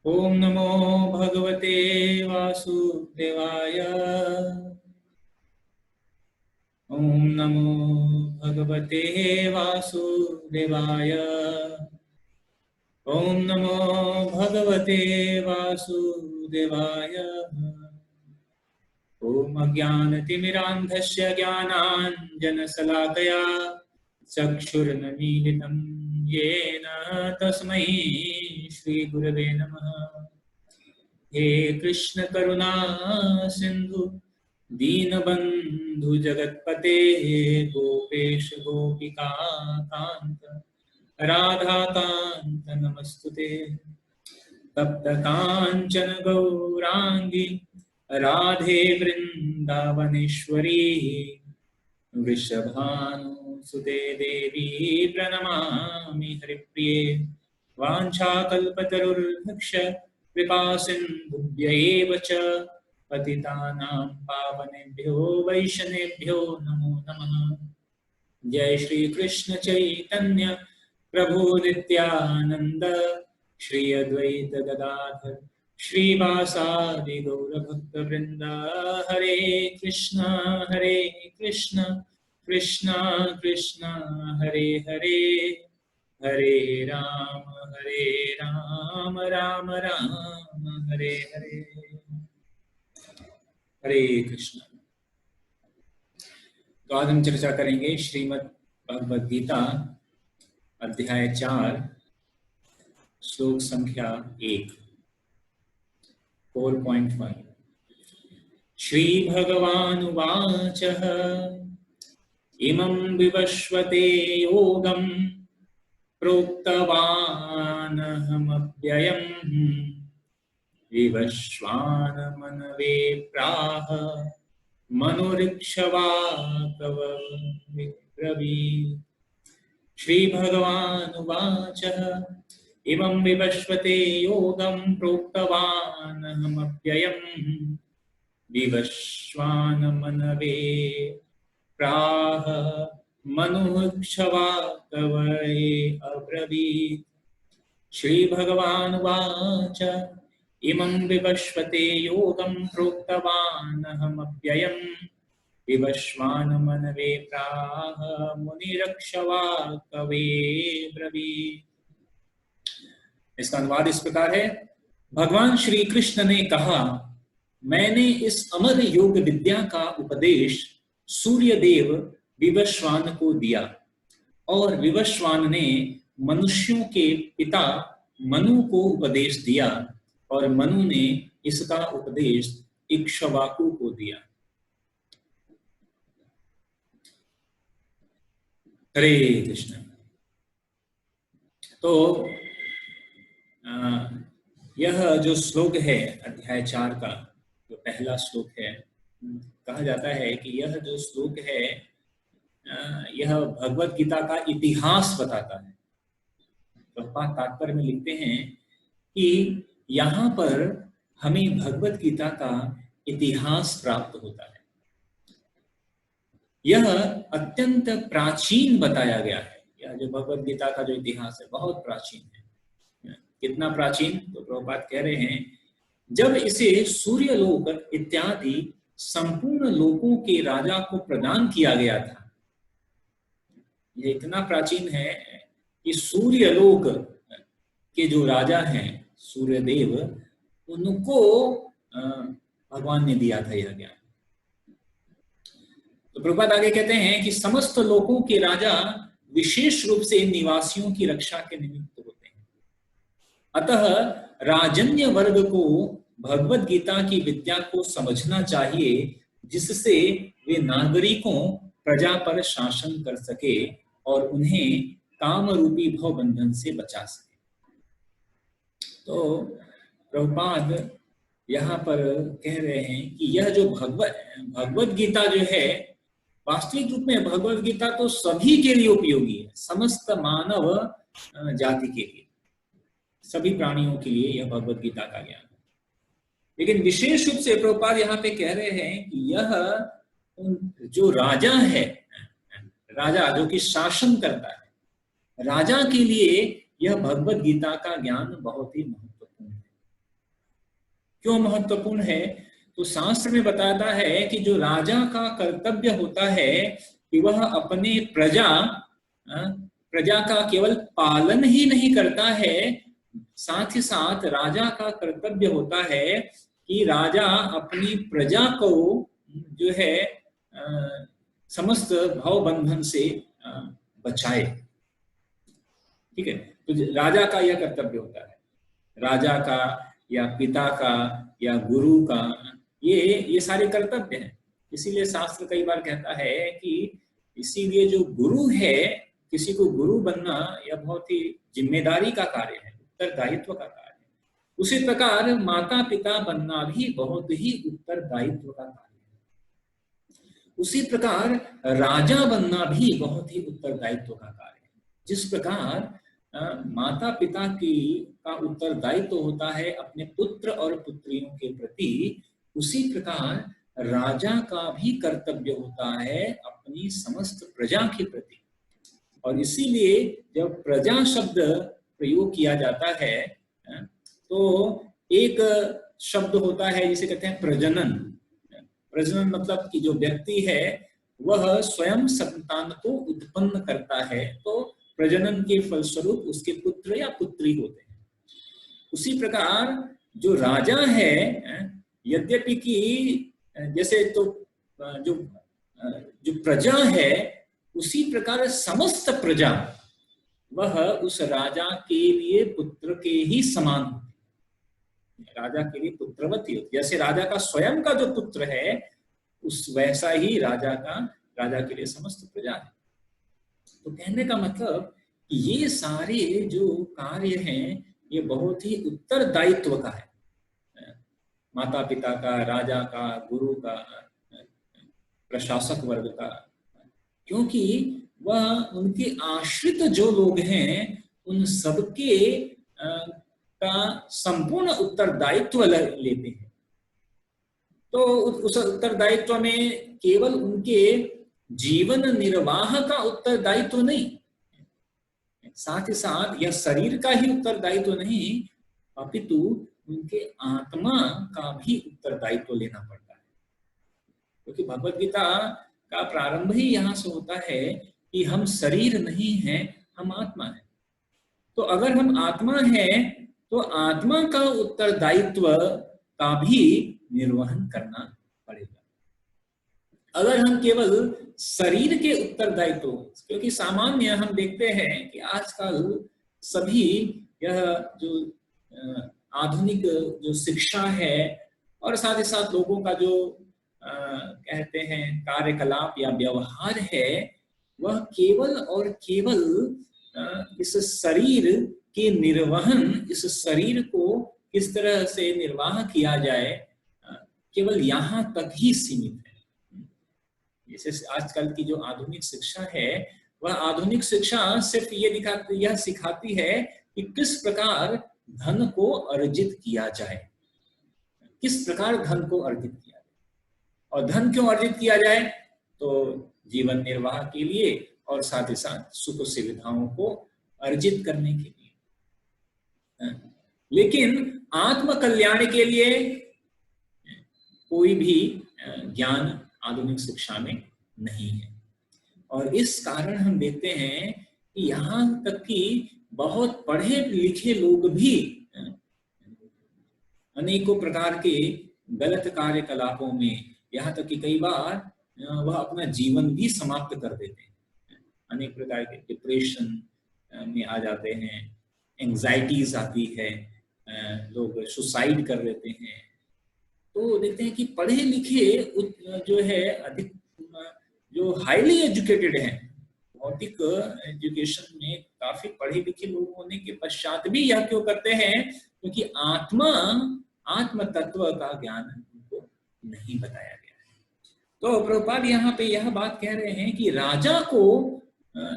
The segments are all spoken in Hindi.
ओम नमो भगवते वासुदेवाय। ओम नमो भगवते वासुदेवाय। ओम नमो भगवते वासुदेवाय। ओम अज्ञानतिमिरान्धस्य ज्ञानाञ्जनशलाकया चक्षुर्नमीलितं येन तस्मै श्रीगुरवे नमः। हे कृष्ण करुणा सिंधु दीनबंधु जगतपते गोपेश गोपिका कांत राधा कांत नमस्तुते। तप्त कांचन गौरांगी राधे वृंदावनेश्वरी वृषभानुसुते देवी प्रणमामि हरिप्रिये। वाञ्छाकल्पतरुर्भक्ष कृपा सिन्धुभ्य एव च पतितानां पावनेभ्यो वैष्णवेभ्यो नमो नमः। जय श्री कृष्ण चैतन्य प्रभु नित्यानंद श्री अद्वैत गदाधर श्रीवासादि गौरभक्तवृंद। हरे कृष्ण कृष्ण कृष्ण हरे हरे, हरे राम राम राम हरे हरे। हरे कृष्ण। तो आज हम चर्चा करेंगे श्रीमद् भगवद गीता अध्याय 4 श्लोक संख्या 1 4.1। श्री भगवानुवाच इमं विवस्वते योगं प्रोक्तवानहमव्ययम् विवस्वानमनवे प्राह मनुरिक्षवा विब्रवीत्। श्री भगवानुवाच इमं विवस्वते योगं प्रोक्तवानहमव्ययम् विवस्वानमनवे प्राह मनुक्षवा कवये अब्रवीत्। श्री भगवानुवाच इमं विवस्वते योगं प्रोक्तवानहमव्ययम् विवस्वानमनवे प्राह मुनिरक्षवा कवे ब्रवीत्। इसका अनुवाद इस प्रकार है। भगवान श्री कृष्ण ने कहा, मैंने इस अमर योग विद्या का उपदेश सूर्यदेव विवस्वान को दिया और विवस्वान ने मनुष्यों के पिता मनु को उपदेश दिया और मनु ने इसका उपदेश इक्ष्वाकु को दिया। हरे कृष्ण। तो यह जो श्लोक है अध्याय 4 का जो पहला श्लोक है, कहा जाता है कि यह जो श्लोक है यह भगवत गीता का इतिहास बताता है। प्रभुपाद तात्पर्य में लिखते हैं कि यहाँ पर हमें भगवत गीता का इतिहास प्राप्त होता है। यह अत्यंत प्राचीन बताया गया है। यह जो भगवत गीता का जो इतिहास है बहुत प्राचीन है। कितना प्राचीन? तो प्रभुपाद कह रहे हैं जब इसे सूर्यलोक इत्यादि संपूर्ण लोकों के राजा को प्रदान किया गया था। यह इतना प्राचीन है कि सूर्यलोक के जो राजा हैं सूर्यदेव, उनको भगवान ने दिया था यह ज्ञान। तो प्रभुपाद आगे कहते हैं कि समस्त लोकों के राजा विशेष रूप से इन निवासियों की रक्षा के निमित्त होते हैं। अतः राजन्य वर्ग को भगवत गीता की विद्या को समझना चाहिए, जिससे वे नागरिकों प्रजा पर शासन कर सके और उन्हें काम रूपी भव बंधन से बचा सके। तो प्रभुपाद यहाँ पर कह रहे हैं कि यह जो भगवत गीता जो है, वास्तविक रूप में भगवत गीता तो सभी के लिए उपयोगी है, समस्त मानव जाति के लिए, सभी प्राणियों के लिए यह भगवत गीता का ज्ञान है। लेकिन विशेष रूप से प्रभुपाद यहाँ पे कह रहे हैं कि यह जो राजा है, राजा जो कि शासन करता है, राजा के लिए यह भगवत गीता का ज्ञान बहुत ही महत्वपूर्ण है। क्यों महत्वपूर्ण है? तो शास्त्र में बताता है कि जो राजा का कर्तव्य होता है कि वह अपने प्रजा का केवल पालन ही नहीं करता है, साथ ही साथ राजा का कर्तव्य होता है कि राजा अपनी प्रजा को जो है समस्त भाव बंधन से बचाए। ठीक है, तो राजा का यह कर्तव्य होता है, राजा का या पिता का या गुरु का, ये सारे कर्तव्य हैं। इसीलिए शास्त्र कई बार कहता है कि इसीलिए जो गुरु है, किसी को गुरु बनना यह बहुत ही जिम्मेदारी का कार्य है, उत्तरदायित्व का कार्य है। उसी प्रकार माता पिता बनना भी बहुत ही उत्तरदायित्व का कार्य है। उसी प्रकार राजा बनना भी बहुत ही उत्तरदायित्व का कार्य है। जिस प्रकार माता पिता का उत्तरदायित्व होता है अपने पुत्र और पुत्रियों के प्रति, उसी प्रकार राजा का भी कर्तव्य होता है अपनी समस्त प्रजा के प्रति। और इसीलिए जब प्रजा शब्द प्रयोग किया जाता है तो एक शब्द होता है जिसे कहते हैं प्रजनन। प्रजनन मतलब कि जो व्यक्ति है वह स्वयं संतान को उत्पन्न करता है, तो प्रजनन के फलस्वरूप उसके पुत्र या पुत्री होते हैं। उसी प्रकार जो राजा है, यद्यपि कि जैसे तो जो प्रजा है, उसी प्रकार समस्त प्रजा वह उस राजा के लिए पुत्र के ही समान होती है, राजा के लिए पुत्रवती होती है। जैसे राजा का स्वयं का जो पुत्र है, उस वैसा ही राजा के लिए समस्त प्रजा है। तो कहने का मतलब कि ये सारे जो कार्य हैं ये बहुत ही उत्तरदायित्व का है, माता पिता का, राजा का, गुरु का, प्रशासक वर्ग का, क्योंकि वह उनके आश्रित जो लोग हैं उन सबके का संपूर्ण उत्तरदायित्व लेते हैं। तो उस उत्तरदायित्व में केवल उनके जीवन निर्वाह का उत्तरदायित्व नहीं, साथ ही साथ यह शरीर का ही उत्तरदायित्व नहीं, अपितु उनके आत्मा का भी उत्तरदायित्व लेना पड़ता है। क्योंकि भगवद गीता का प्रारंभ ही यहाँ से होता है कि हम शरीर नहीं हैं, हम आत्मा हैं। तो अगर हम आत्मा हैं तो आत्मा का उत्तरदायित्व का भी निर्वहन करना पड़ेगा। अगर हम केवल शरीर के उत्तरदायित्व, क्योंकि सामान्य हम देखते हैं कि आजकल सभी यह जो आधुनिक जो शिक्षा है और साथ ही साथ लोगों का जो कहते हैं कार्यकलाप या व्यवहार है, वह केवल और केवल इस शरीर के निर्वहन, इस शरीर को किस तरह से निर्वाह किया जाए, केवल यहाँ तक ही सीमित है। जैसे आजकल की जो आधुनिक शिक्षा है, वह आधुनिक शिक्षा सिर्फ यह सिखाती है कि किस प्रकार धन को अर्जित किया जाए, किस प्रकार धन को अर्जित किया जाए। और धन क्यों अर्जित किया जाए? तो जीवन निर्वाह के लिए और साथ ही साथ सुख सुविधाओं को अर्जित करने के लिए। लेकिन आत्म कल्याण के लिए कोई भी ज्ञान आधुनिक शिक्षा में नहीं है। और इस कारण हम देखते हैं कि यहाँ तक कि बहुत पढ़े लिखे लोग भी अनेकों प्रकार के गलत कार्यकलापों में, यहाँ तक कि कई बार वह अपना जीवन भी समाप्त कर देते हैं। अनेक प्रकार के डिप्रेशन में आ जाते हैं, एंजाइटीज आती है, लोग सुसाइड कर देते हैं। तो देखते हैं कि पढ़े लिखे जो है अधिक, जो हाईली एजुकेटेड हैं, भौतिक एजुकेशन में काफी पढ़े लिखे लोग होने के पश्चात भी यह क्यों करते हैं? क्योंकि आत्म तत्व का ज्ञान उनको नहीं बताया गया है। तो प्रभुपाद यहाँ पे यह बात कह रहे हैं कि राजा को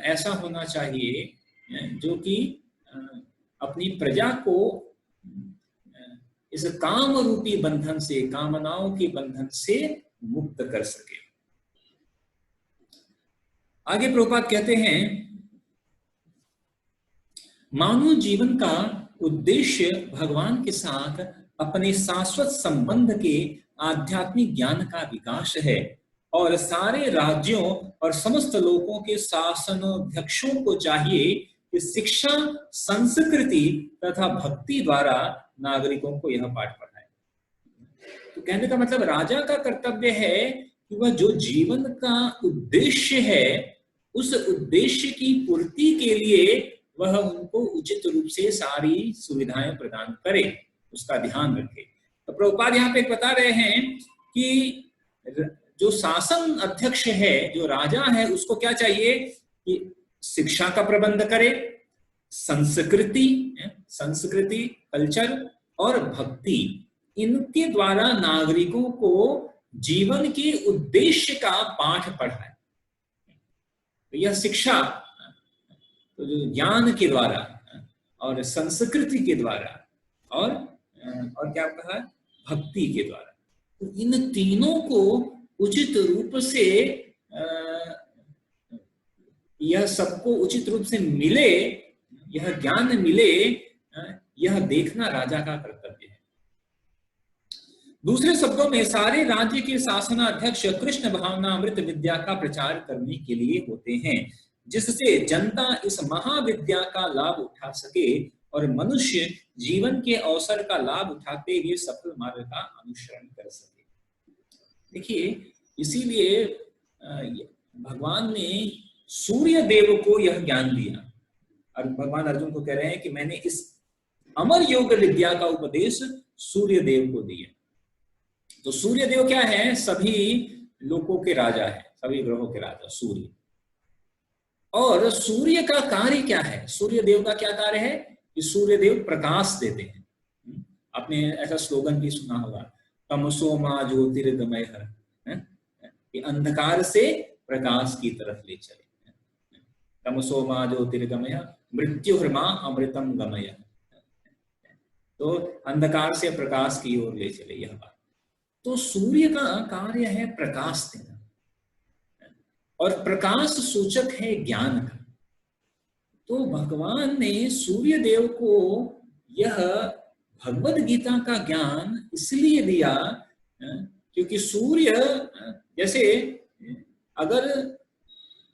ऐसा होना चाहिए जो कि अपनी प्रजा को इस काम रूपी बंधन से, कामनाओं के बंधन से मुक्त कर सके। आगे प्रभुपाद कहते हैं, मानव जीवन का उद्देश्य भगवान के साथ अपने शाश्वत संबंध के आध्यात्मिक ज्ञान का विकास है और सारे राज्यों और समस्त लोगों के शासनाध्यक्षों को चाहिए कि शिक्षा, संस्कृति तथा भक्ति द्वारा नागरिकों को यह पाठ पढ़ाए। तो कहने का मतलब राजा का कर्तव्य है कि वह जो जीवन का उद्देश्य है उस उद्देश्य की पूर्ति के लिए वह उनको उचित रूप से सारी सुविधाएं प्रदान करे, उसका ध्यान रखे। तो प्रभुपाद यहाँ पे बता रहे हैं कि जो शासन अध्यक्ष है, जो राजा है, उसको क्या चाहिए कि शिक्षा का प्रबंध करे, संस्कृति कल्चर और भक्ति, इनके द्वारा नागरिकों को जीवन के उद्देश्य का पाठ पढ़ाए। तो यह शिक्षा तो ज्ञान के द्वारा और संस्कृति के द्वारा और क्या कहा, भक्ति के द्वारा, तो इन तीनों को उचित रूप से यह सबको उचित रूप से मिले, यह ज्ञान मिले, यह देखना राजा का कर्तव्य है। दूसरे शब्दों में सारे राज्य के शासनाध्यक्ष कृष्ण भावनामृत विद्या का प्रचार करने के लिए होते हैं, जिससे जनता इस महाविद्या का लाभ उठा सके और मनुष्य जीवन के अवसर का लाभ उठाते हुए सफल मार्ग का अनुसरण कर सके। देखिए, इसीलिए भगवान ने सूर्य देव को यह ज्ञान दिया और भगवान अर्जुन को कह रहे हैं कि मैंने इस अमर योग विद्या का उपदेश सूर्य देव को दिया। तो सूर्य देव क्या है? सभी लोकों के राजा है, सभी ग्रहों के राजा सूर्य। और सूर्य का कार्य क्या है? सूर्य देव का क्या कार्य है कि सूर्य देव प्रकाश देते हैं। आपने ऐसा स्लोगन भी सुना होगा, तमसो मा ज्योतिर्गमय, कि अंधकार से प्रकाश की तरफ ले चले। तमसो मा ज्योतिर्गमय मृत्युर्मा अमृतम गमय, तो अंधकार से प्रकाश की ओर ले चले, यह बात। तो सूर्य का कार्य है प्रकाश देना, और प्रकाश सूचक है ज्ञान का। तो भगवान ने सूर्य देव को यह भगवद गीता का ज्ञान इसलिए दिया क्योंकि सूर्य, जैसे अगर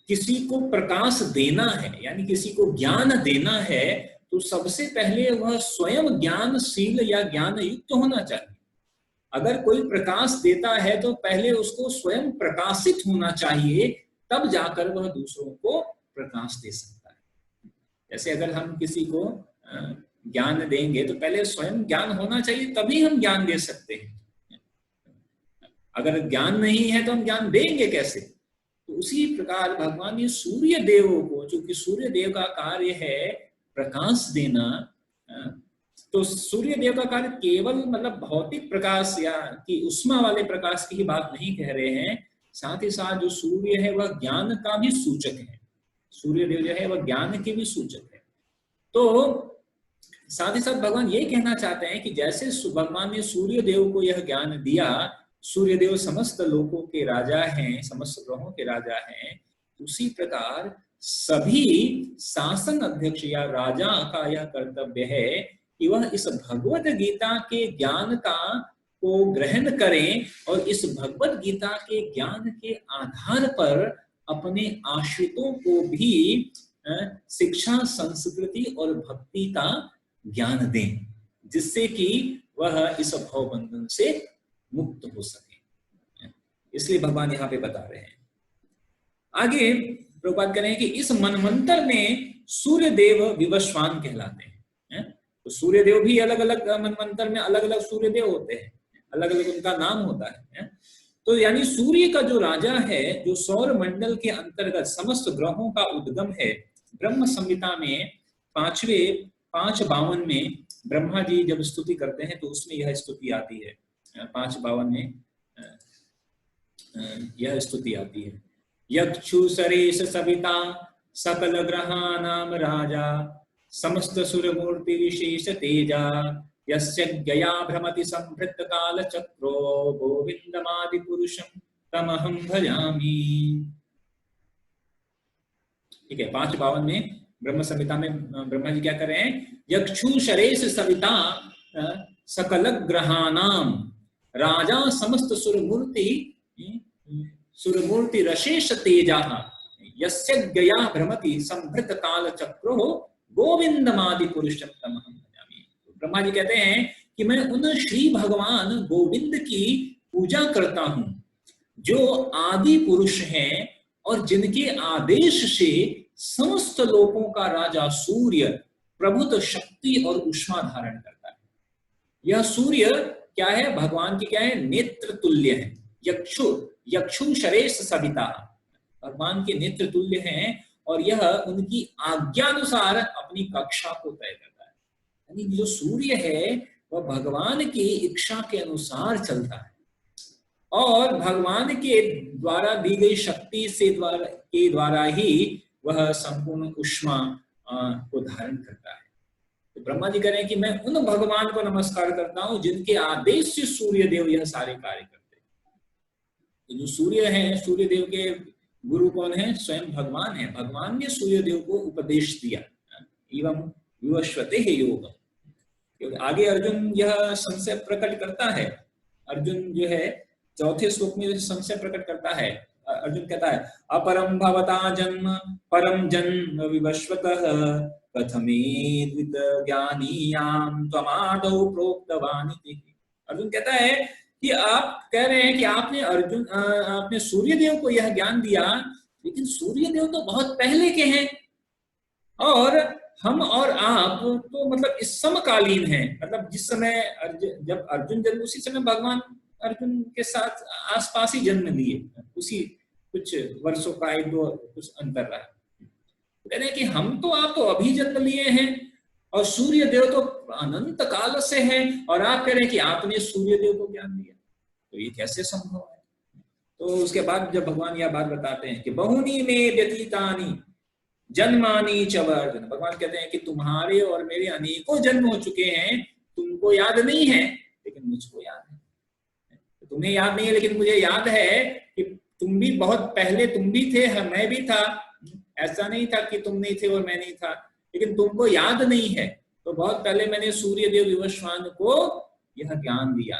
किसी को प्रकाश देना है यानी किसी को ज्ञान देना है, तो सबसे पहले वह स्वयं ज्ञानशील या ज्ञान युक्त होना चाहिए। अगर कोई प्रकाश देता है तो पहले उसको स्वयं प्रकाशित होना चाहिए, तब जाकर वह दूसरों को प्रकाश दे सकता है। जैसे अगर हम किसी को ज्ञान देंगे तो पहले स्वयं ज्ञान होना चाहिए, तभी हम ज्ञान दे सकते हैं। अगर ज्ञान नहीं है तो हम ज्ञान देंगे कैसे? तो उसी प्रकार भगवान ने सूर्य देव को, चूंकि सूर्य देव का कार्य है प्रकाश देना, तो सूर्य देव का कार्य केवल मतलब भौतिक प्रकाश या कि उष्मा वाले प्रकाश की ही बात नहीं कह रहे हैं, साथ ही साथ जो सूर्य है वह ज्ञान का भी सूचक है। सूर्य देव जो है वह ज्ञान के भी सूचक है। तो साथ ही साथ भगवान ये कहना चाहते हैं कि जैसे भगवान ने सूर्य देव को यह ज्ञान दिया, सूर्य देव समस्त लोकों के राजा हैं, समस्त ग्रहों के राजा हैं, उसी प्रकार सभी शासन अध्यक्ष या राजा का यह कर्तव्य है कि वह इस भगवत गीता के ज्ञान को ग्रहण करें और इस भगवत गीता के ज्ञान के आधार पर अपने आश्रितों को भी शिक्षा, संस्कृति और भक्ति का ज्ञान दें, जिससे कि वह इस भवबंधन से मुक्त हो सके। इसलिए भगवान यहाँ पे बता रहे हैं। आगे प्रभुपाद कह रहे हैं कि इस मनवंतर में सूर्य देव विवस्वान कहलाते हैं। तो सूर्य देव भी अलग अलग मनवंतर में अलग अलग सूर्य देव होते हैं, अलग अलग उनका नाम होता है। तो यानी सूर्य का जो राजा है, जो सौर मंडल के अंतर्गत समस्त ग्रहों का उद्गम है, ब्रह्म संहिता में 5:52 में ब्रह्मा जी जब स्तुति करते हैं तो उसमें यह स्तुति आती है। 5:52 में यह स्तुति आती है। यक्षु सरेश सविता सकल ग्रहानाम राजा समस्त सुरमूर्ति विशेष तेजा यस्य गया भ्रमति संभृत काल चक्रो गोविंदमादि पुरुषम तमहं भजामि। ठीक है, 5:52 में ब्रह्म संहिता में ब्रह्मा जी क्या कर रहे हैं? यक्षु सरेश सविता सकल ग्रहानाम राजा समस्त सुरमूर्ति रशेष तेजा यस्य गया भ्रमति संभृत काल चक्रो गोविंदमादि पुरुषम तमहं भजामि। ब्रह्मा जी कहते हैं कि मैं उन श्री भगवान गोविंद की पूजा करता हूं जो आदि पुरुष हैं और जिनके आदेश से समस्त लोकों का राजा सूर्य प्रभुत शक्ति और उष्मा धारण करता है। यह सूर्य क्या है? भगवान की क्या है? नेत्र तुल्य है। यक्षु शरेष सविता, भगवान के नेत्र तुल्य हैं और यह उनकी आज्ञानुसार अपनी कक्षा को तय करता है। यानी जो सूर्य है वह भगवान की इच्छा के अनुसार चलता है और भगवान के द्वारा दी गई शक्ति से द्वारा ही वह संपूर्ण उष्मा को धारण करता है। तो ब्रह्मा जी कह रहे हैं कि मैं उन भगवान को नमस्कार करता हूं जिनके आदेश से सूर्य देव यह सारे कार्य करते हैं। तो जो सूर्य है, सूर्य देव के गुरु कौन है? स्वयं भगवान है। भगवान ने सूर्य देव को उपदेश दिया, एवं विवस्वते है योग। आगे अर्जुन यह संशय प्रकट करता है। अर्जुन जो है चौथे श्लोक में संशय प्रकट करता है। अर्जुन कहता है अपरम भवता जन्म परम जन्म विवस्वतः कथमेद्वित ज्ञानीयाम त्वमादौ प्रोक्तवानिति। अर्जुन कहता है कि आप कह रहे हैं कि आपने सूर्य देव को यह ज्ञान दिया, लेकिन सूर्य देव तो बहुत पहले के हैं और हम और आप तो मतलब इस समकालीन हैं। मतलब जिस समय जब अर्जुन जन्म उसी समय भगवान अर्जुन के साथ आसपास ही जन्म लिए, उसी कुछ वर्षों का एक दो कुछ अंतर रहा। कह रहे हैं कि हम तो आप तो अभी जन्म लिए हैं और सूर्य देव तो अनंत काल से है और आप कह रहे हैं कि आपने सूर्य देव को ज्ञान दिया, तो ये कैसे संभव है? तो उसके बाद जब भगवान यह बात बताते हैं कि बहुनी में व्यतीतानि जन्मानि च अर्जुन, भगवान कहते हैं कि तुम्हारे और मेरे अनेकों जन्म हो चुके हैं, तुमको याद नहीं है लेकिन मुझको याद है। तुम्हें याद नहीं है लेकिन मुझे याद है कि तुम भी बहुत पहले तुम भी थे, मैं भी था। ऐसा नहीं था कि तुम नहीं थे और मैं नहीं था, लेकिन तुमको याद नहीं है। तो बहुत पहले मैंने सूर्य देव विवस्वान को यह ज्ञान दिया।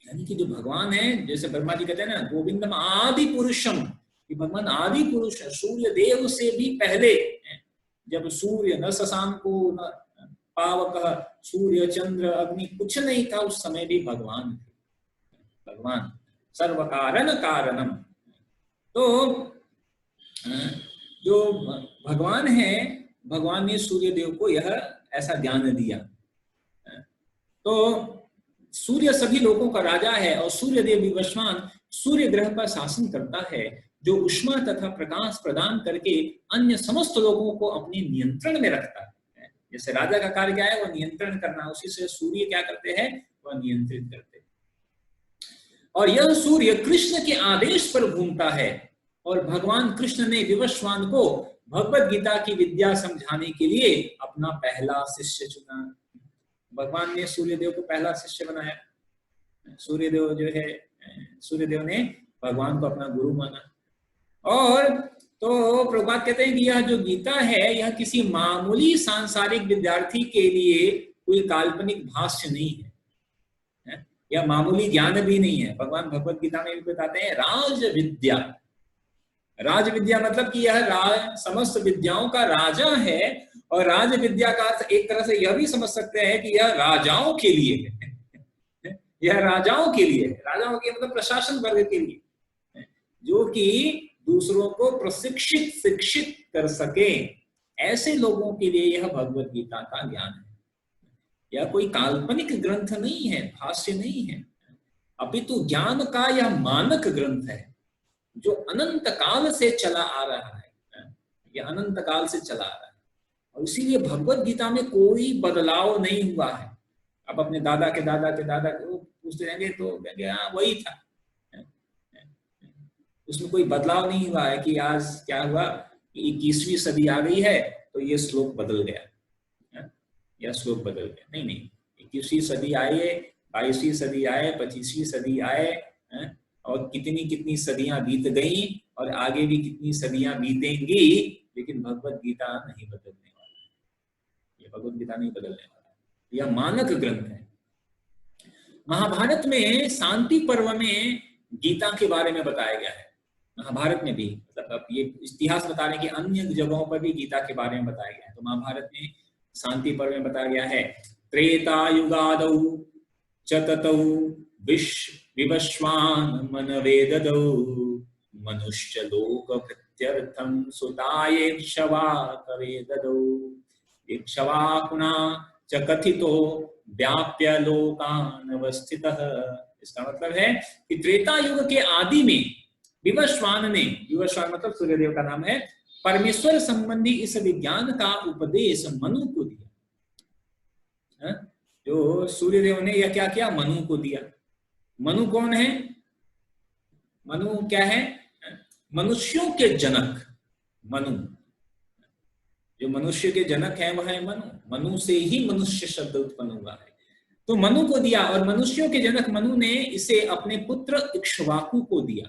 यानी कि जो भगवान है, जैसे ब्रह्मा जी कहते हैं ना गोविंदम आदि पुरुषम, कि भगवान आदि पुरुष है, सूर्य देव से भी पहले। जब सूर्य न शशांको न पावक, सूर्य चंद्र अग्नि कुछ नहीं था, उस समय भी भगवान थे। भगवान सर्व कारण कारणम। तो जो भगवान है, भगवान ने सूर्य देव को यह ऐसा ज्ञान दिया। तो सूर्य सभी लोगों का राजा है और सूर्य देव विवस्वान सूर्य ग्रह पर शासन करता है, जो उष्मा तथा प्रकाश प्रदान करके अन्य समस्त लोगों को अपने नियंत्रण में रखता है। जैसे राजा का कार्य क्या है? वह नियंत्रण करना, उसी से सूर्य क्या करते हैं? वह नियंत्रित करते हैं। और यह सूर्य कृष्ण के आदेश पर घूमता है और भगवान कृष्ण ने विवस्वान को भगवत गीता की विद्या समझाने के लिए अपना पहला शिष्य चुना। भगवान ने सूर्यदेव को पहला शिष्य बनाया। सूर्यदेव जो है, सूर्यदेव ने भगवान को अपना गुरु माना। और तो प्रभुपाद कहते हैं कि यह जो गीता है, यह किसी मामूली सांसारिक विद्यार्थी के लिए कोई काल्पनिक भाष्य नहीं है, यह मामूली ज्ञान भी नहीं है। भगवान भगवत गीता में भी बताते हैं राज विद्या। राज विद्या मतलब कि यह समस्त विद्याओं का राजा है। और राज विद्या का अर्थ एक तरह से यह भी समझ सकते हैं कि यह राजाओं के लिए है। यह राजाओं के लिए है। राजाओं के मतलब प्रशासन वर्ग के लिए, जो कि दूसरों को प्रशिक्षित शिक्षित कर सके, ऐसे लोगों के लिए यह भगवत गीता का ज्ञान है। यह कोई काल्पनिक ग्रंथ नहीं है, भाष्य नहीं है, अपितु ज्ञान का यह मानक ग्रंथ है जो अनंत काल से चला आ रहा है। यह अनंत काल से चला आ रहा है और इसीलिए भगवत गीता में कोई बदलाव नहीं हुआ है। अब अपने दादा के दादा के दादा को पूछते रहेंगे तो कहेंगे हाँ वही था, उसमें कोई बदलाव नहीं हुआ है कि आज क्या हुआ कि 21वीं सदी आ गई है तो ये श्लोक बदल गया, यह श्लोक बदल गया। नहीं नहीं, 21वीं सदी आए, 22वीं सदी आए, 25वीं सदी आए, और कितनी कितनी सदियां बीत गई और आगे भी कितनी सदियां बीतेंगी, लेकिन भगवत गीता नहीं बदलने वाला। ये भगवत गीता नहीं बदलने वाला, यह मानक ग्रंथ है। महाभारत में शांति पर्व में गीता के बारे में बताया गया है। महाभारत में भी, मतलब अब ये इतिहास बता रहे हैं कि अन्य जगहों पर भी गीता के बारे में बताया गया है। तो महाभारत में शांति पर्व में बताया गया है, त्रेता युगादौ च ततौ विवस्वान् मनवेददौ मनुष्य लोक भृत्यर्थं सुताये क्षवा कवे ददौ इक्षवाकुना च कथितो व्याप्य लोकान अवस्थितः। इसका मतलब है कि त्रेता युग के आदि में विवस्वान ने, विवस्वान मतलब सूर्यदेव का नाम है, परमेश्वर संबंधी इस विज्ञान का उपदेश मनु को दिया। जो सूर्यदेव ने यह क्या किया, मनु को दिया। मनु कौन है? मनु क्या है? मनुष्यों के जनक मनु। जो मनुष्य के जनक है वह है मनु। मनु से ही मनुष्य शब्द उत्पन्न हुआ है। तो मनु को दिया, और मनुष्यों के जनक मनु ने इसे अपने पुत्र इक्ष्वाकु को दिया।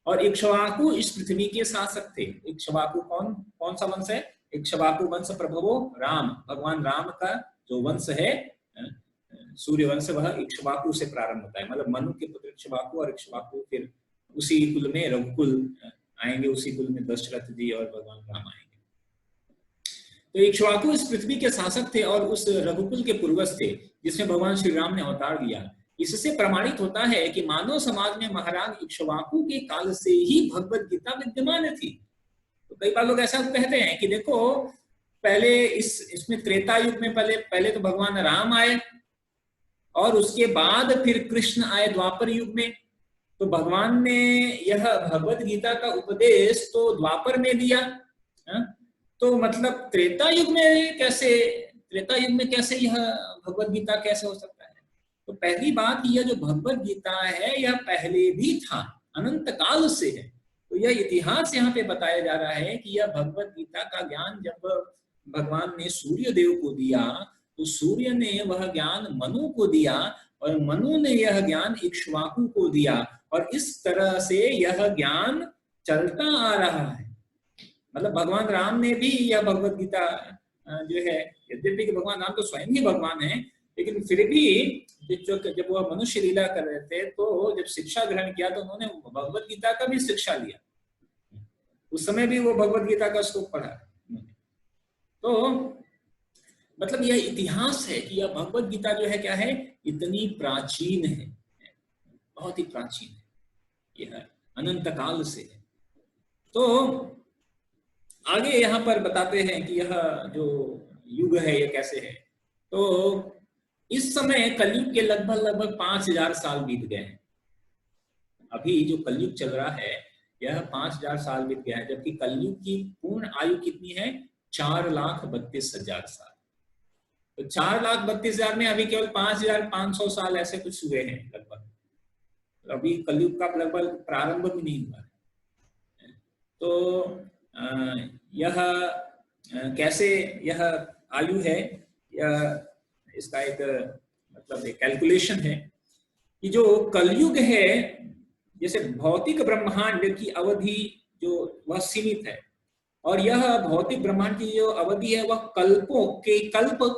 और इक्ष्वाकु इस पृथ्वी के शासक थे। इक्ष्वाकु कौन सा वंश है? इक्ष्वाकु वंश प्रभवो राम, भगवान राम का जो वंश है सूर्य वंश, वह इक्ष्वाकु से प्रारंभ होता है। मतलब मनु के पुत्र इक्ष्वाकु, और इक्ष्वाकु फिर उसी कुल में रघुकुल आएंगे, उसी कुल में दशरथ जी और भगवान राम आएंगे। तो इक्ष्वाकु इस पृथ्वी के शासक थे और उस रघुकुल के पूर्वज थे जिसमें भगवान श्री राम ने अवतार लिया। इससे प्रमाणित होता है कि मानव समाज में महाराज इक्ष्वाकु के काल से ही भगवत गीता विद्यमान थी। तो कई बार लोग ऐसा कहते हैं कि देखो, पहले इसमें त्रेता युग में पहले तो भगवान राम आए और उसके बाद फिर कृष्ण आए द्वापर युग में। तो भगवान ने यह भगवत गीता का उपदेश तो द्वापर में दिया, तो मतलब त्रेता युग में कैसे यह भगवत गीता कैसे हो सकता है? तो पहली बात, यह जो भगवत गीता है यह पहले भी था, अनंत काल से है। तो यह इतिहास यहाँ पे बताया जा रहा है कि यह भगवत गीता का ज्ञान जब भगवान ने सूर्य देव को दिया, तो सूर्य ने वह ज्ञान मनु को दिया, और मनु ने यह ज्ञान इक्ष्वाकु को दिया, और इस तरह से यह ज्ञान चलता आ रहा है। मतलब भगवान राम ने भी यह भगवत गीता जो है, यद्यपि भगवान राम तो स्वयं ही भगवान है, लेकिन फिर भी जब वह मनुष्य लीला कर रहे थे, तो जब शिक्षा ग्रहण किया तो उन्होंने भगवत गीता का भी शिक्षा लिया। उस समय भी वो भगवत गीता का श्लोक पढ़ा। तो मतलब यह इतिहास है कि यह भगवत गीता जो है क्या है, इतनी प्राचीन है, बहुत ही प्राचीन है, यह अनंत काल से है। तो आगे यहाँ पर बताते हैं कि यह जो युग है यह कैसे है। तो इस समय कलयुग के लगभग 5000 साल बीत गए हैं। अभी जो कलयुग चल रहा है यह 5000 साल बीत गया है, जबकि कलयुग की पूर्ण आयु कितनी है? 4,32,000 साल। तो 4,32,000 में अभी केवल 5,500 साल ऐसे कुछ हुए हैं लगभग। अभी कलयुग का लगभग प्रारंभ भी नहीं हुआ है। तो यह कैसे यह आयु है, यह इसका एक मतलब एक कैलकुलेशन है कि जो कलयुग है, जैसे भौतिक ब्रह्मांड की अवधि जो वह सीमित है, और यह भौतिक ब्रह्मांड की जो अवधि है वह कल्प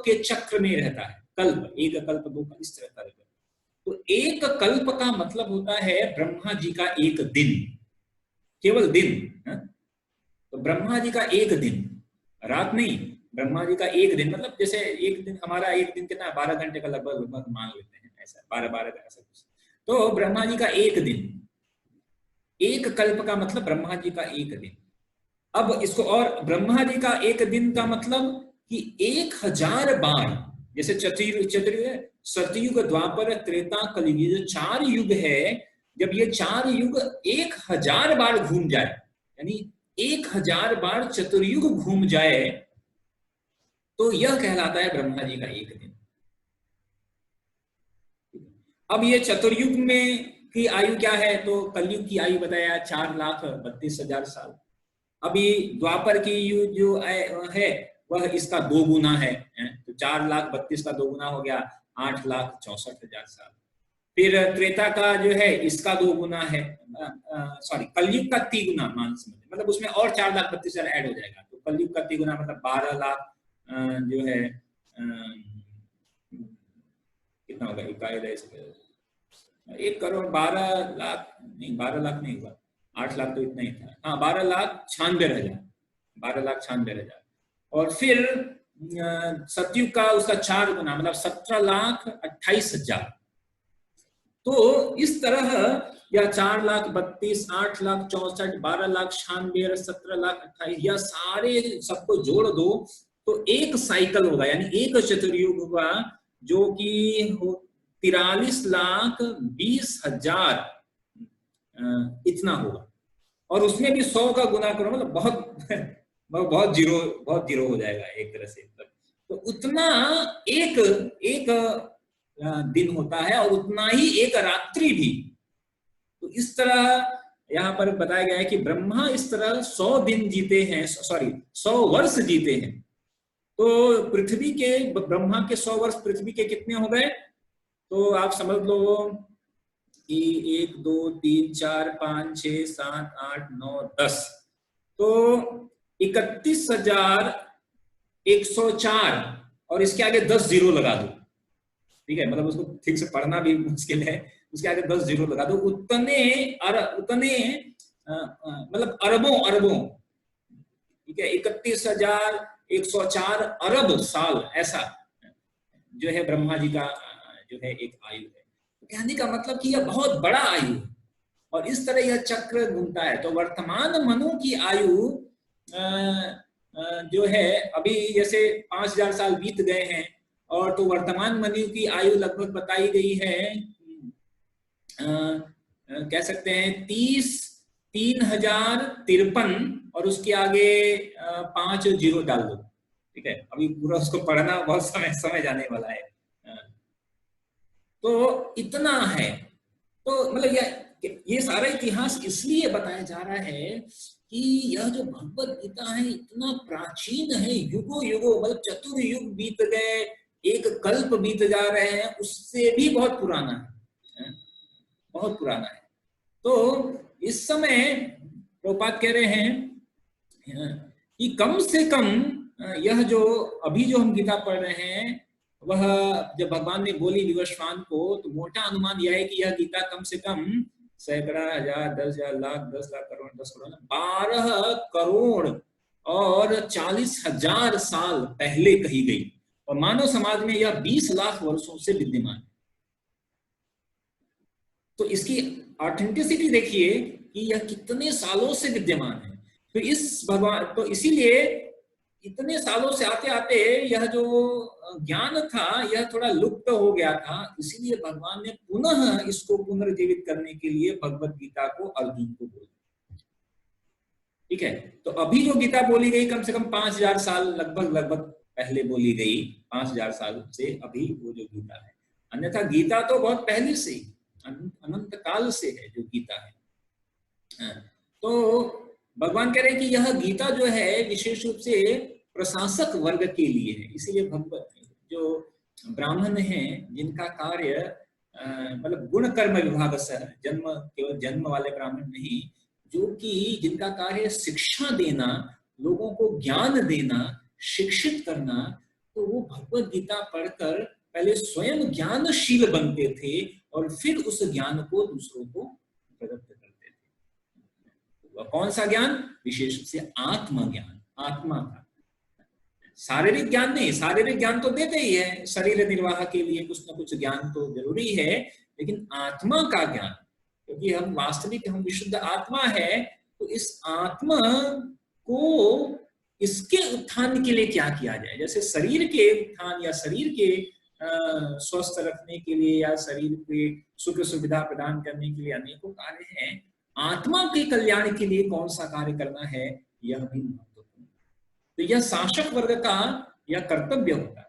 के चक्र में रहता है। कल्प, एक कल्प, दो कल्प, इस तरह कल्प। तो एक कल्प का मतलब होता है ब्रह्मा जी का एक दिन, केवल दिन। तो ब्रह्मा जी का एक दिन, रात नहीं, ब्रह्मा जी का एक दिन, मतलब जैसे एक दिन, हमारा एक दिन कितना 12 घंटे का लगभग मान लेते हैं, ऐसा 12 ऐसा कुछ। तो ब्रह्मा जी का एक दिन, एक कल्प का मतलब ब्रह्मा जी का एक दिन। अब इसको, और ब्रह्मा जी का एक दिन का मतलब कि 1000 बार, जैसे सतयुग, द्वापर, त्रेता, कलयुग, जो 4 युग है, जब ये 4 युग 1000 बार घूम जाए, यानी 1000 बार चतुर्युग घूम जाए, तो यह कहलाता है ब्रह्मा जी का एक दिन। अब ये चतुर्युग में की आयु क्या है? तो कलयुग की आयु बताया 4,32,000 साल। अभी द्वापर की आयु जो है वह इसका 2 गुना है, तो 4,32,000 का 2 गुना हो गया 8,64,000 साल। फिर त्रेता का जो है इसका 2 गुना है, सॉरी, कलयुग का 3 गुना मान समझे, मतलब उसमें और 4,32,000 ऐड हो जाएगा, तो कलयुग का 3 गुना मतलब 12 लाख जो है कितना होगा, 1,12,00,000 नहीं, 12 लाख नहीं हुआ, 8 लाख तो इतना ही था, हाँ 12,96,000, 12,96,000। और फिर सतयुग का उसका 4 गुना मतलब 17,28,000। तो इस तरह या 4,32,000, 8,64,000, 12,96,000, 17,28,000 या सारे सबको जोड़ दो तो एक साइकिल होगा, यानी एक चतुर्युग होगा जो कि 43,20,000 इतना होगा। और उसमें भी 100 का गुना करो मतलब बहुत जीरो हो जाएगा एक तरह से। तो उतना एक दिन होता है और उतना ही एक रात्रि भी। तो इस तरह यहाँ पर बताया गया है कि ब्रह्मा इस तरह 100 दिन जीते हैं, 100 वर्ष जीते हैं। तो पृथ्वी के, ब्रह्मा के 100 वर्ष पृथ्वी के कितने हो गए, तो आप समझ लो कि 1 2 3 4 5 6 7 8 9 10, तो 31,104 और इसके आगे 10 जीरो लगा दो, ठीक है, मतलब उसको ठीक से पढ़ना भी मुश्किल है, उसके आगे 10 जीरो लगा दो। उतने मतलब अरबों, ठीक है, 31,104 अरब साल ऐसा जो है ब्रह्मा जी का जो है एक आयु है। तो कहने का मतलब कि यह बहुत बड़ा आयु है और इस तरह यह चक्र घूमता है। तो वर्तमान मनु की आयु जो है अभी जैसे 5,000 साल बीत गए हैं और तो वर्तमान मनु की आयु लगभग बताई गई है, कह सकते हैं 3,053 और उसके आगे 5 जीरो डाल दो, ठीक है, अभी पूरा उसको पढ़ना बहुत समय जाने वाला है। तो इतना है, तो मतलब ये सारा इतिहास इसलिए बताया जा रहा है कि यह जो भगवत गीता है इतना प्राचीन है, युगों मतलब चतुर्युग बीत गए, एक कल्प बीत जा रहे हैं, उससे भी बहुत पुराना है, बहुत पुराना है। तो इस समय प्रभुपाद कह रहे हैं कि कम से कम यह जो अभी जो हम गीता पढ़ रहे हैं, वह जब भगवान ने बोली विवस्वान को, तो मोटा अनुमान यह है कि यह गीता कम से कम सैकड़ा, 1,000, 10,000, लाख, 10 लाख, करोड़, 10 करोड़, 12 करोड़ और 40,000 साल पहले कही गई और मानव समाज में यह 20 लाख वर्षों से विद्यमान है। तो इसकी ऑथेंटिसिटी देखिए कि यह कितने सालों से विद्यमान है। तो इस भगवान, तो इसीलिए इतने सालों से आते आते यह जो ज्ञान था यह थोड़ा लुप्त हो गया था, इसीलिए भगवान ने पुनः इसको पुनर्जीवित करने के लिए भगवत गीता को अर्जुन को बोला, ठीक है। तो अभी जो गीता बोली गई कम से कम 5,000 साल लगभग पहले बोली गई, 5,000 साल से अभी वो जो गीता है, अन्यथा गीता तो बहुत पहले से अनंत काल से है जो गीता है। तो भगवान कह रहे हैं कि यह गीता जो है विशेष रूप से प्रशासक वर्ग के लिए है, इसीलिए भगवत जो ब्राह्मण हैं जिनका कार्य मतलब गुण कर्म विभाग से, केवल जन्म वाले ब्राह्मण नहीं, जो कि जिनका कार्य शिक्षा देना, लोगों को ज्ञान देना, शिक्षित करना, तो वो भगवत गीता पढ़कर पहले स्वयं ज्ञानशील बनते थे और फिर उस ज्ञान को दूसरों को प्रदत्त करते थे। कौन सा ज्ञान? विशेष रूप से आत्मज्ञान, आत्मा का। शारीरिक ज्ञान नहीं, शारीरिक ज्ञान तो देते ही है, शरीर निर्वाह के लिए कुछ ना कुछ ज्ञान तो जरूरी है, लेकिन आत्मा का ज्ञान, क्योंकि हम वास्तविक, हम विशुद्ध आत्मा है, तो इस आत्मा को इसके उत्थान के लिए क्या किया जाए। जैसे शरीर के उत्थान या शरीर के स्वस्थ रखने के लिए या शरीर के सुख सुविधा प्रदान करने के लिए अनेकों कार्य हैं, आत्मा के कल्याण के लिए कौन सा कार्य करना है यह भी महत्वपूर्ण। तो यह शासक वर्ग का यह कर्तव्य होता है,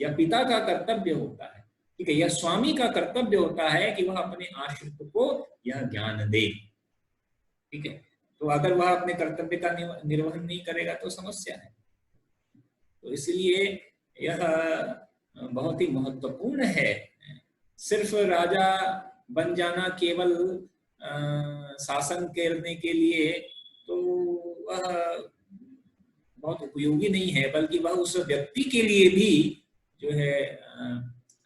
यह पिता का कर्तव्य होता है, ठीक है, यह स्वामी का कर्तव्य होता है कि वह अपने आश्रित को यह ज्ञान दे, ठीक है। तो अगर वह अपने कर्तव्य का निर्वहन नहीं करेगा तो समस्या है। तो इसलिए यह बहुत ही महत्वपूर्ण है। सिर्फ राजा बन जाना केवल शासन करने के लिए तो वह बहुत उपयोगी नहीं है, बल्कि वह उस व्यक्ति के लिए भी जो है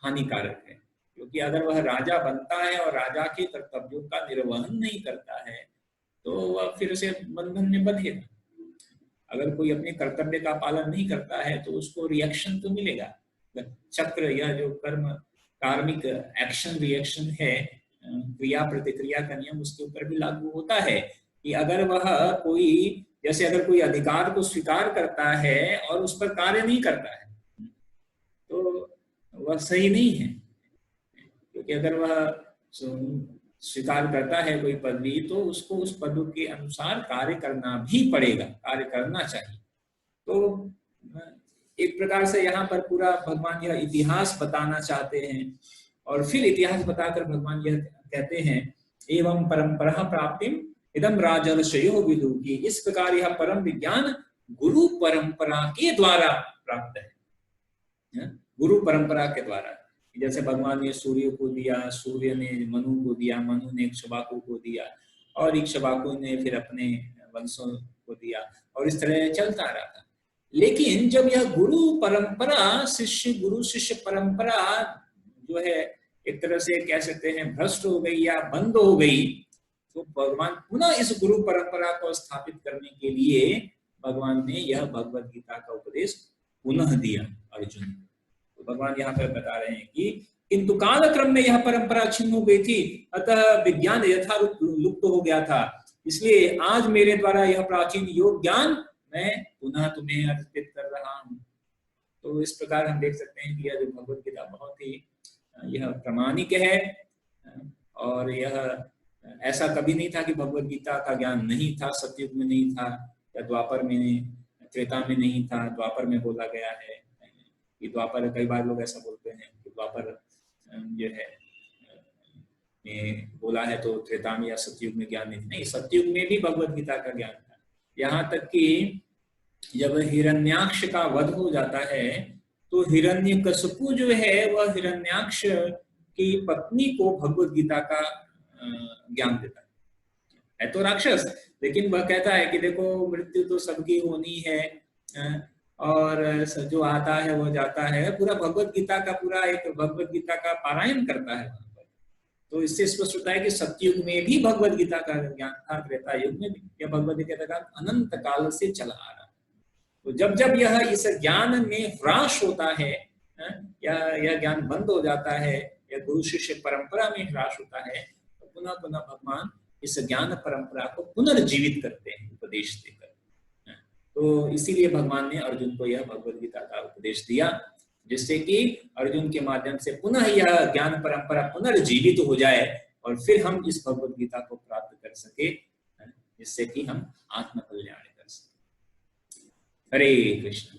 हानिकारक है। क्योंकि अगर वह राजा बनता है और राजा के कर्तव्यों का निर्वहन नहीं करता है तो वह फिर उसे बंधन में बंधेगा। अगर कोई अपने कर्तव्य का पालन नहीं करता है तो उसको रिएक्शन तो मिलेगा। चक्र या जो कर्म कार्मिक एक्शन रिएक्शन है, क्रिया प्रतिक्रिया का नियम उसके ऊपर भी लागू होता है कि अगर वह कोई, जैसे अगर कोई अधिकार को स्वीकार करता है और उस पर कार्य नहीं करता है तो वह सही नहीं है। क्योंकि अगर वह स्वीकार करता है कोई पदवी तो उसको उस पद के अनुसार कार्य करना भी पड़ेगा, कार्य करना चाहिए। तो एक प्रकार से यहाँ पर पूरा भगवान यह इतिहास बताना चाहते हैं और फिर इतिहास बताकर भगवान यह कहते हैं एवं परंपरा प्राप्ति इदम राजर्षयो विदु, की इस प्रकार यह परम विज्ञान गुरु परंपरा के द्वारा प्राप्त है। गुरु परंपरा के द्वारा, जैसे भगवान ने सूर्य को दिया, सूर्य ने मनु को दिया, मनु ने इक्ष्वाकु को दिया और इक्ष्वाकु ने फिर अपने वंशों को दिया और इस तरह चलता रहा था। लेकिन जब यह गुरु परंपरा, शिष्य गुरु शिष्य परंपरा जो है एक तरह से कह सकते हैं भ्रष्ट हो गई या बंद हो गई, तो भगवान पुनः इस गुरु परंपरा को स्थापित करने के लिए भगवान ने यह भगवद गीता का उपदेश पुनः दिया अर्जुन। तो भगवान यहाँ पर बता रहे हैं कि किंतु कालक्रम में यह परंपरा छिन्न हो गई थी, अतः विज्ञान यथारूप लुप्त हो गया था, इसलिए आज मेरे द्वारा यह प्राचीन योग ज्ञान मैं पुनः तुम्हें अर्पित कर रहा हूँ। तो इस प्रकार हम देख सकते हैं कि यह जो भगवद गीता बहुत ही यह प्रामाणिक है और यह ऐसा कभी नहीं था कि भगवद गीता का ज्ञान नहीं था, सतयुग में नहीं था या द्वापर में, त्रेता में नहीं था, द्वापर में बोला गया है कि द्वापर, कई बार लोग ऐसा बोलते हैं कि द्वापर जो है बोला है तो त्रेता में या सतयुग में ज्ञान नहीं, सतयुग में भी भगवद गीता का ज्ञान था। यहाँ तक कि जब हिरण्याक्ष का वध हो जाता है तो हिरण्यकशिपु जो है वह हिरण्याक्ष की पत्नी को भगवद गीता का ज्ञान देता है तो राक्षस, लेकिन वह कहता है कि देखो मृत्यु तो सबकी होनी है और जो आता है वो जाता है। पूरा भगवद गीता का पूरा एक भगवद गीता का पारायण करता है वहां पर। तो इससे स्पष्ट होता है कि सतयुग में भी भगवद गीता का ज्ञान था, त्रेता युग में भी यह भगवद गीता का अनंत काल से चला आ रहा है। तो जब जब यह इस ज्ञान में ह्रास होता है या यह ज्ञान बंद हो जाता है या गुरु शिष्य परंपरा में ह्रास होता है तो पुनः पुनः भगवान इस ज्ञान परंपरा को पुनर्जीवित करते हैं उपदेश देकर। तो इसीलिए भगवान ने अर्जुन को यह भगवद गीता का उपदेश दिया, जिससे कि अर्जुन के माध्यम से पुनः यह ज्ञान परंपरा पुनर्जीवित हो जाए और फिर हम इस भगवद गीता को प्राप्त कर सके, जिससे कि हम आत्म कल्याण कर सके। हरे कृष्ण।